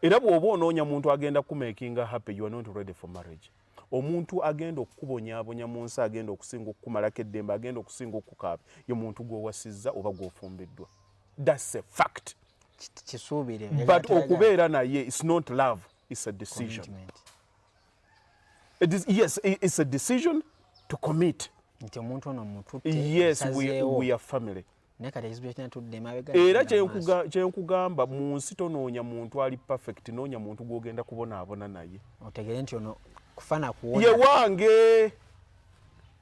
Era bw'oba onoonya muntu agenda kumakinga happy, you are not ready for marriage. Omuntu agenda okukubonyaabonya mu nsi, agenda okusinga okukumalako eddembe, agenda okusinga okukaaba, ye muntu gw'owasizza oba gw'ofumbiddwa. That's a fact. Kisuubire. But okubeera naye, it's not love, it's a decision. Yes, it's a decision to commit. Yes, we are family. Era kyenkugamba mu nsi tonoonya muntu ali perfect, noonya muntu gw'ogenda kubonaabona naye. Otegere nti ono kufana kuwona. Ye wange.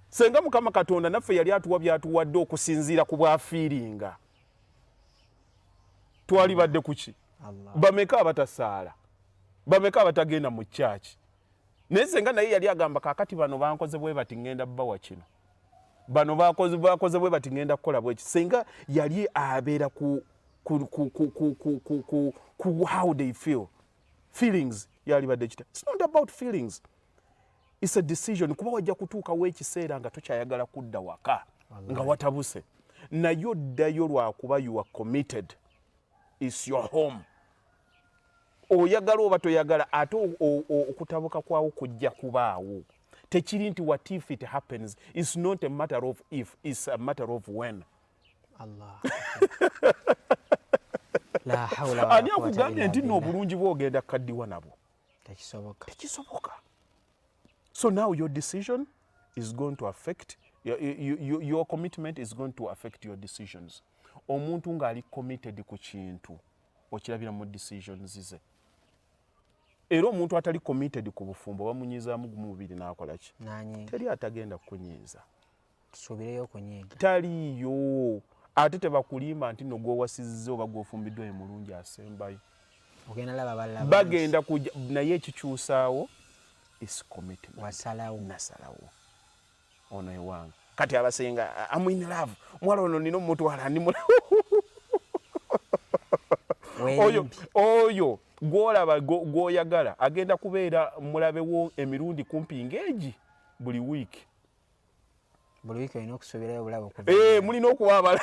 Senga Mukama Katonda naffe yali atuwa byatuwadde okusinziira ku bwafiiringa. Twali badde kuki? Bameka abatasaala. Bameka abatagenda mu church. Naye senga naye yali agamba kakati bano bankoze bwe bati ngenda bawa kino. Bano bakoze bwe bati ngenda kukola bwe. Senga yali abeera ku how they feel. Feelings yali badde kita. It's not about feelings. It's a decision. Kuba wajja kutuuka w'ekiseera nga tokyayagala kudda waka nga watabuse. Nayo ddayo lwakuba you are committed. It's your home. Oyagala oba toyagala ate okutabuka kwawo kujja kubaawo. Tekiri nti what if it happens. It's not a matter of if, it's a matter of when. Allah. La hawla wala ani akugambye nti n'obulungi bw'ogenda kaddiwa nabwo. Tekisoboka. So now your decision is going to affect, your commitment is going to affect your decisions. Omuntu ng'ali committed ku kintu okirabira mu decisions ze. Era omuntu atali committed ku bufumbo bamunyizaamu mubiri n'akola ki? Teri atagenda kunyiiza. Tusubireyo kunyiiga. Taliyo. Ate tebakulimba nti no gw'owasizza oba gw'ofumbiddwa ye mulungi asembayo. Ogenda laba balaba. Bagenda kujja naye ekikyusaawo is commitment. Wasalawo. Nasalawo. Ono ewange. Kati abasenga I'm in love. Mwala ono nino mutwala ndi oyo gw'olaba gw'oyagala agenda kubeera mulabewo emirundi kumpi ng'egi buli wiiki. Buli wiiki olina okusubirayo obulabo. Mulina okuba abala.